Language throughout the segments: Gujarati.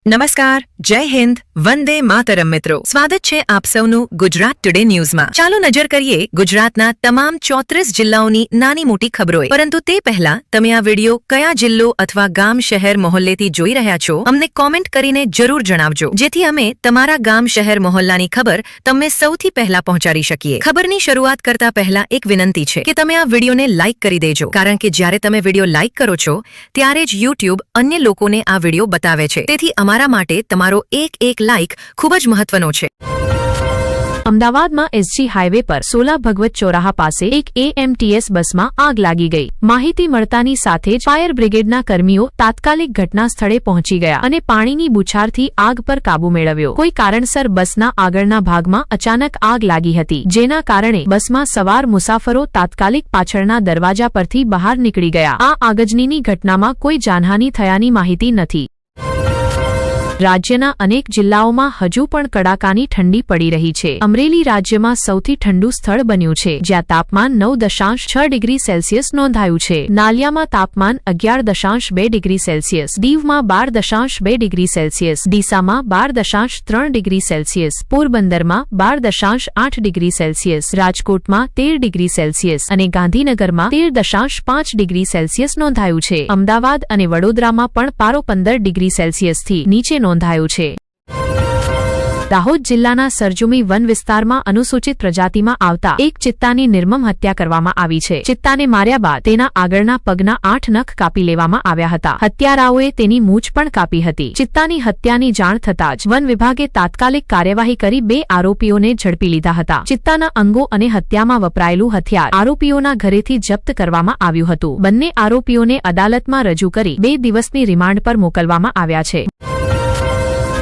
નમસ્કાર, જય હિન્દ, વંદે માતરમ મિત્રો. સ્વાગત છે આપ સૌનું ગુજરાત ટુડે ન્યૂઝમાં. ચાલો નજર કરીએ ગુજરાતના તમામ 34 જિલ્લાઓની નાની મોટી ખબરોએ. પરંતુ તે પહેલા તમે આ વિડિયો કયા જિલ્લો અથવા ગામ શહેર મહોલ્લેથી જોઈ રહ્યા છો અમને કોમેન્ટ કરીને જરૂર જણાવજો, જેથી અમે તમારા ગામ શહેર મહોલ્લાની ખબર તમને સૌથી પહેલા પહોંચાડી શકીએ. ખબરની શરૂઆત કરતા પહેલા એક વિનંતી છે કે તમે આ વિડિયોને લાઇક કરી દેજો, કારણ કે જ્યારે તમે વિડિયો લાઇક કરો છો ત્યારે જ YouTube અન્ય લોકોને આ વિડિયો બતાવે છે. તેથી અમારા માટે તમારો એક લાઇક ખૂબ જ મહત્વનો છે. અમદાવાદમાં એસજી હાઈવે પર સોલા ભગવત ચોરાહા પાસે એક એએમટીએસ બસમાં આગ લાગી ગઈ. માહિતી મળતાની સાથે જ ફાયર બ્રિગેડના કર્મીઓ તાત્કાલિક ઘટના સ્થળે પહોંચી ગયા અને પાણીની બુછારથી આગ પર કાબુ મેળવ્યો. કોઈ કારણસર બસના આગળના ભાગમાં અચાનક આગ લાગી હતી, જેના કારણે બસમાં સવાર મુસાફરો તાત્કાલિક પાછળના દરવાજા પરથી બહાર નીકળી ગયા. આ આગજનીની ઘટનામાં કોઈ જાનહાનિ થયાની માહિતી નથી. રાજ્યના અનેક જિલ્લાઓમાં હજુ પણ કડાકાની ઠંડી પડી રહી છે. અમરેલી રાજ્યમાં સૌથી ઠંડુ સ્થળ બન્યું છે, જ્યાં તાપમાન 9.6 ડિગ્રી સેલ્સિયસ નોંધાયું છે. નાલિયામાં તાપમાન 11.2 ડિગ્રી સેલ્સિયસ, દીવમાં 12.2 ડિગ્રી સેલ્સિયસ, ડીસામાં 12.3 ડિગ્રી સેલ્સિયસ, પોરબંદરમાં 12.8 ડિગ્રી સેલ્સિયસ, રાજકોટમાં 13 ડિગ્રી સેલ્સિયસ અને ગાંધીનગરમાં 13.5 ડિગ્રી સેલ્સિયસ નોંધાયું છે. અમદાવાદ અને વડોદરામાં પણ પારો 15 ડિગ્રી સેલ્સિયસથી નીચે નોંધાયું છે. દાહોદ જિલ્લાના સરજુમી વન વિસ્તારમાં અનુસૂચિત પ્રજાતિમાં આવતા એક ચિત્તાની નિર્મમ હત્યા કરવામાં આવી છે. ચિત્તાને માર્યા બાદ તેના આગળના પગના 8 નખ કાપી લેવામાં આવ્યા હતા. હત્યારાઓએ તેની મૂછ પણ કાપી હતી. ચિત્તાની હત્યાની જાણ થતાં જ વન વિભાગે તાત્કાલિક કાર્યવાહી કરી 2 આરોપીઓને ઝડપી લીધા હતા. ચિત્તાના અંગો અને હત્યામાં વપરાયેલું હથિયાર આરોપીઓના ઘરેથી જપ્ત કરવામાં આવ્યું હતું. બંને આરોપીઓને અદાલતમાં રજૂ કરી 2 દિવસની રિમાન્ડ પર મોકલવામાં આવ્યા છે.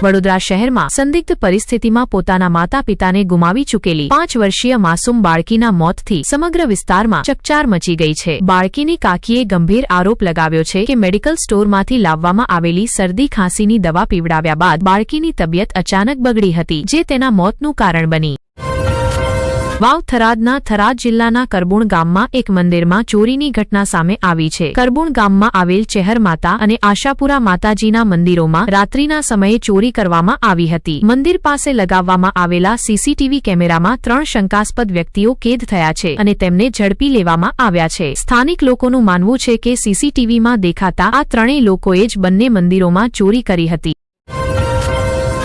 વડોદરા શહેરમાં સંદિગ્ધ પરિસ્થિતિમાં પોતાના માતા પિતાને ગુમાવી ચૂકેલી 5 વર્ષીય માસૂમ બાળકીના મોતથી સમગ્ર વિસ્તારમાં ચકચાર મચી ગઈ છે. બાળકીની કાકીએ ગંભીર આરોપ લગાવ્યો છે કે મેડિકલ સ્ટોરમાંથી લાવવામાં આવેલી શરદી ખાંસીની દવા પીવડાવ્યા બાદ બાળકીની તબિયત અચાનક બગડી હતી, જે તેના મોતનું કારણ બની. વાવ થરાદના થરાદ જિલ્લાના કરબુણ ગામમાં એક મંદિરમાં ચોરીની ઘટના સામે આવી છે. કરબુણ ગામમાં આવેલ ચેહર માતા અને આશાપુરા માતાજીના મંદિરોમાં રાત્રિના સમયે ચોરી કરવામાં આવી હતી. મંદિર પાસે લગાવવામાં આવેલા સીસીટીવી કેમેરામાં 3 શંકાસ્પદ વ્યક્તિઓ કેદ થયા છે અને તેમને ઝડપી લેવામાં આવ્યા છે. સ્થાનિક લોકોનું માનવું છે કે સીસીટીવીમાં દેખાતા આ 3 લોકોએ જ બંને મંદિરોમાં ચોરી કરી હતી.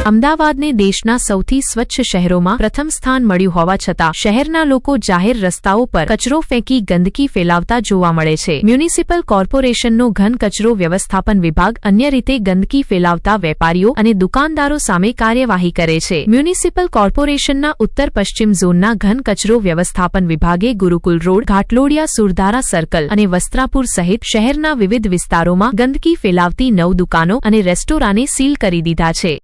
અમદાવાદને દેશના સૌથી સ્વચ્છ શહેરોમાં પ્રથમ સ્થાન મળ્યું હોવા છતાં શહેરના લોકો જાહેર રસ્તાઓ પર કચરો ફેંકી ગંદકી ફેલાવતા જોવા મળે છે. મ્યુનિસિપલ કોર્પોરેશનનો ઘન કચરો વ્યવસ્થાપન વિભાગ અન્ય રીતે ગંદકી ફેલાવતા વેપારીઓ અને દુકાનદારો સામે કાર્યવાહી કરે છે. મ્યુનિસિપલ કોર્પોરેશનના ઉત્તર પશ્ચિમ ઝોનના ઘન કચરો વ્યવસ્થાપન વિભાગે ગુરુકુલ રોડ, ઘાટલોડિયા, સુરધારા સર્કલ અને વસ્ત્રાપુર સહિત શહેરના વિવિધ વિસ્તારોમાં ગંદકી ફેલાવતી 9 દુકાનો અને રેસ્ટોરાંને સીલ કરી દીધા છે.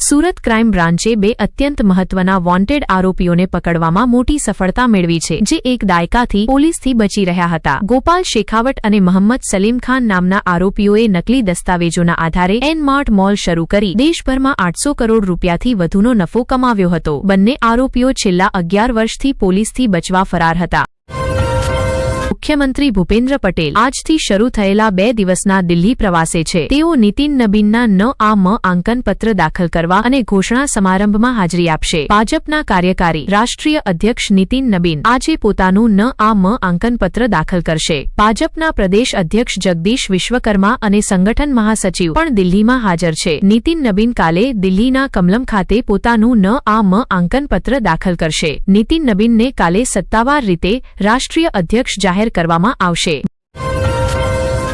સુરત ક્રાઇમ બ્રાન્ચે 2 અત્યંત મહત્વના વોન્ટેડ આરોપીઓને પકડવામાં મોટી સફળતા મેળવી છે, જે એક દાયકાથી પોલીસથી બચી રહ્યા હતા. ગોપાલ શેખાવટ અને મોહમ્મદ સલીમ ખાન નામના આરોપીઓએ નકલી દસ્તાવેજોના આધારે એન-માર્ટ મોલ શરૂ કરી દેશભરમાં 800 કરોડ રૂપિયાથી વધુનો નફો કમાવ્યો હતો. બંને આરોપીઓ છેલ્લા 11 વર્ષથી પોલીસથી બચવા ફરાર હતા. મુખ્યમંત્રી ભૂપેન્દ્ર પટેલ આજથી શરૂ થયેલા 2 દિવસના દિલ્હી પ્રવાસે છે. તેઓ નીતિન નબીનના ન.આ.મ આંકનપત્ર દાખલ કરવા અને ઘોષણા સમારંભમાં હાજરી આપશે. ભાજપના કાર્યકારી રાષ્ટ્રીય અધ્યક્ષ નીતિન નબીન આજે પોતાનું ન.આ.મ આંકનપત્ર દાખલ કરશે. ભાજપના પ્રદેશ અધ્યક્ષ જગદીશ વિશ્વકર્મા અને સંગઠન મહાસચિવ પણ દિલ્હીમાં હાજર છે. નીતિન નબીન કાલે દિલ્હીના કમલમ ખાતે પોતાનું ન.આ.મ આંકનપત્ર દાખલ કરશે. નીતિન નબીનને કાલે સત્તાવાર રીતે રાષ્ટ્રીય અધ્યક્ષ જાહેર કરવામાં આવશે.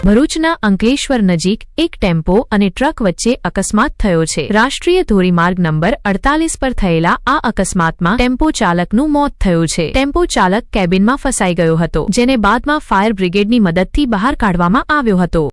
ભરૂચના અંકલેશ્વર નજીક એક ટેમ્પો અને ટ્રક વચ્ચે અકસ્માત થયો છે. રાષ્ટ્રીય ધોરીમાર્ગ નંબર 48 પર થયેલા આ અકસ્માતમાં ટેમ્પો ચાલકનું મોત થયું છે. ટેમ્પો ચાલક કેબિનમાં ફસાઈ ગયો હતો, જેને બાદમાં ફાયર બ્રિગેડની મદદથી બહાર કાઢવામાં આવ્યો હતો.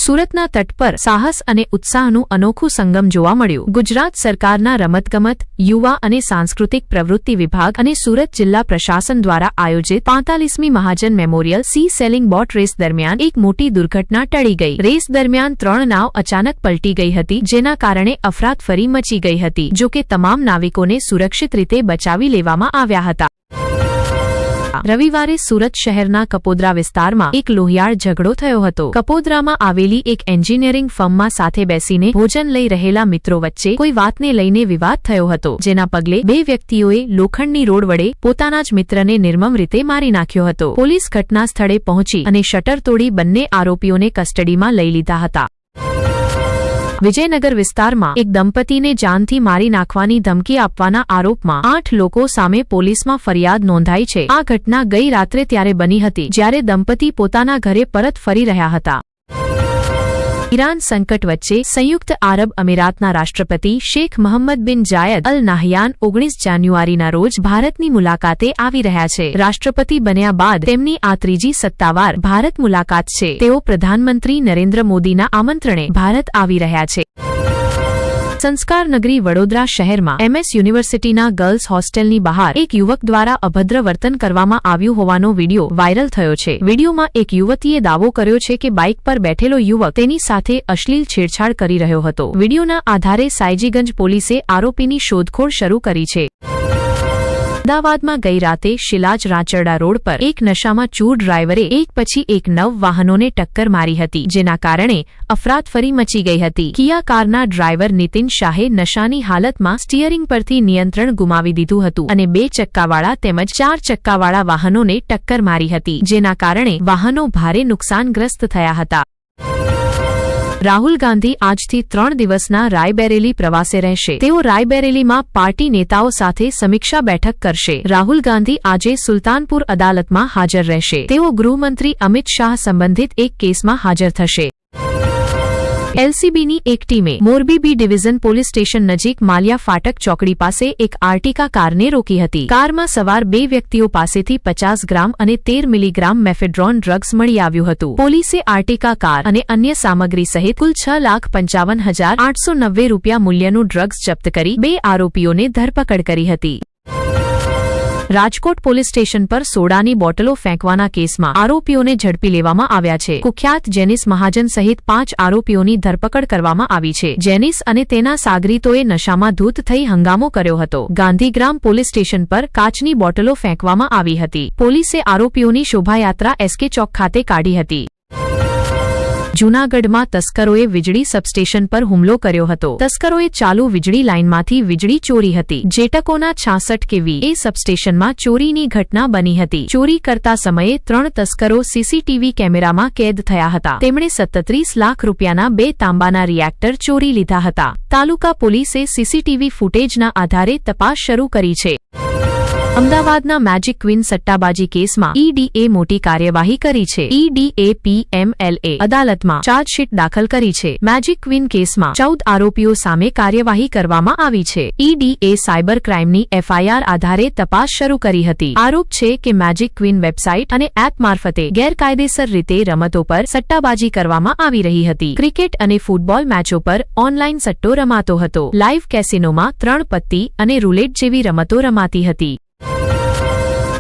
સુરતના તટ પર સાહસ અને ઉત્સાહનું અનોખું સંગમ જોવા મળ્યું. ગુજરાત સરકારના રમતગમત, યુવા અને સાંસ્કૃતિક પ્રવૃત્તિ વિભાગ અને સુરત જિલ્લા પ્રશાસન દ્વારા આયોજિત 45મી Mahajan memorial sea sailing boat race દરમિયાન એક મોટી દુર્ઘટના ટળી ગઈ. રેસ દરમિયાન 3 નાવ અચાનક પલટી ગઈ હતી, જેના કારણે અફરાતફરી મચી ગઈ હતી. જો કે તમામ નાવિકોને સુરક્ષિત રીતે બચાવી લેવામાં આવ્યા હતા. રવિવારે સુરત શહેરના કપોદરા વિસ્તારમાં એક લોહિયાળ ઝઘડો થયો હતો. કપોદરામાં આવેલી એક એન્જિનિયરિંગ ફર્મમાં સાથે બેસીને ભોજન લઈ રહેલા મિત્રો વચ્ચે કોઈ વાતને લઈને વિવાદ થયો હતો, જેના પગલે બે વ્યક્તિઓએ લોખંડની રોડ વડે પોતાના જ મિત્રને નિર્મમ રીતે મારી નાખ્યો હતો. પોલીસ ઘટના સ્થળે પહોંચી અને શટર તોડી બંને આરોપીઓને કસ્ટડીમાં લઈ લીધા હતા. વિજયનગર વિસ્તારમાં એક દંપતીને જાનથી મારી નાખવાની ધમકી આપવાના આરોપમાં 8 લોકો સામે પોલીસમાં ફરિયાદ નોંધાઈ છે. આ ઘટના ગઈ રાત્રે ત્યારે બની હતી જ્યારે દંપતી પોતાના ઘરે પરત ફરી રહ્યા હતા. ઈરાન સંકટ વચ્ચે સંયુક્ત આરબ અમીરાતના રાષ્ટ્રપતિ શેખ મોહમ્મદ બિન જાયદ અલ નાહયાન 19 જાન્યુઆરીના રોજ ભારતની મુલાકાતે આવી રહ્યા છે. રાષ્ટ્રપતિ બન્યા બાદ તેમની આ ત્રીજી સત્તાવાર ભારત મુલાકાત છે. તેઓ પ્રધાનમંત્રી નરેન્દ્ર મોદીના આમંત્રણે ભારત આવી રહ્યા છે. સંસ્કાર નગરી વડોદરા શહેરમાં MS યુનિવર્સિટીના ગર્લ્સ હોસ્ટેલની બહાર એક યુવક દ્વારા અભદ્ર વર્તન કરવામાં આવ્યું હોવાનો વિડિયો વાયરલ થયો છે. વિડિયોમાં એક યુવતીએ દાવો કર્યો છે કે બાઇક પર બેઠેલો યુવક તેની સાથે અશ્લીલ છેડછાડ કરી રહ્યો હતો. વિડિયોના આધારે સાયજીગંજ પોલીસે આરોપીની શોધખોળ શરૂ કરી છે. અમદાવાદમાં ગઈ રાતે શિલાજ રાંચરડા રોડ પર એક નશામાં ચૂર ડ્રાઈવરે એક પછી એક 9 વાહનોને ટક્કર મારી હતી, જેના કારણે અફરાતફરી મચી ગઈ હતી. કિયા કારના ડ્રાઈવર નીતિન શાહે નશાની હાલતમાં સ્ટીયરિંગ પરથી નિયંત્રણ ગુમાવી દીધું હતું અને 2 ચક્કાવાળા તેમજ 4 ચક્કાવાળા વાહનોને ટક્કર મારી હતી, જેના કારણે વાહનો ભારે નુકસાનગ્રસ્ત થયા હતા. રાહુલ ગાંધી આજથી 3 દિવસના રાયબરેલી પ્રવાસે રહેશે. તેઓ રાયબરેલીમાં પાર્ટી નેતાઓ સાથે સમીક્ષા બેઠક કરશે. રાહુલ ગાંધી આજે સુલતાનપુર અદાલતમાં હાજર રહેશે. તેઓ ગૃહમંત્રી અમિત શાહ સંબંધિત એક કેસમાં હાજર થશે. LCBની એક ટીમે Morbi B division police station નજીક માલિયા ફાટક ચોકડી પાસે એક આર્ટિકા કારને રોકી હતી. કારમાં સવાર 2 વ્યક્તિઓ પાસેથી 50 ગ્રામ અને 13 મિલીગ્રામ મેફેડ્રોન ડ્રગ્સ મળી આવ્યું હતું. પોલીસે આર્ટિકા કાર અને અન્ય સામગ્રી સહિત કુલ 6,55,890 રૂપિયા મૂલ્યનું ડ્રગ્સ જપ્ત કરી 2 આરોપીઓને ધરપકડ કરી હતી. રાજકોટ પોલીસ સ્ટેશન પર સોડાની બોટલો ફેંકવાના કેસમાં આરોપીઓને ઝડપી લેવામાં આવ્યા છે. કુખ્યાત જેનિસ મહાજન સહિત 5 આરોપીઓની ધરપકડ કરવામાં આવી છે. જેનિસ અને તેના સાગરીતોએ નશામાં ધૂત થઈ હંગામો કર્યો હતો. ગાંધીગ્રામ પોલીસ સ્ટેશન પર કાચની બોટલો ફેંકવામાં આવી હતી. પોલીસે આરોપીઓની શોભાયાત્રા SK ચોક ખાતે કાઢી હતી. જૂનાગઢમાં તસ્કરોએ વીજળી સબસ્ટેશન પર હુમલો કર્યો હતો. તસ્કરોએ ચાલુ વીજળી લાઇનમાંથી વીજળી ચોરી હતી. જેટકોના 66 kV સબસ્ટેશનમાં ચોરીની ઘટના બની હતી. ચોરી કરતા સમયે 3 તસ્કરો CCTV કેમેરામાં કેદ થયા હતા. તેમણે 37 લાખ રૂપિયાના 2 તાંબાના રિએક્ટર ચોરી લીધા હતા. તાલુકા પોલીસે CCTV ફૂટેજના આધારે તપાસ શરૂ કરી છે. અમદાવાદના મેજિક ક્વીન સટ્ટાબાજી કેસમાં EDએ મોટી કાર્યવાહી કરી છે. EDએ PMLA અદાલતમાં ચાર્જશીટ દાખલ કરી છે. મેજિક ક્વીન કેસમાં 14 આરોપીઓ સામે કાર્યવાહી કરવામાં આવી છે. EDએ સાયબર ક્રાઇમની FIR આધારે તપાસ શરૂ કરી હતી. આરોપ છે કે મેજિક ક્વીન વેબસાઇટ અને એપ મારફતે ગેરકાયદેસર રીતે રમતો પર સટ્ટાબાજી કરવામાં આવી રહી હતી. ક્રિકેટ અને ફૂટબોલ મેચો પર ઓનલાઈન સટ્ટો રમાતો હતો. લાઇવ કેસિનોમાં 3 પત્તી અને રૂલેટ જેવી રમતો રમાતી હતી.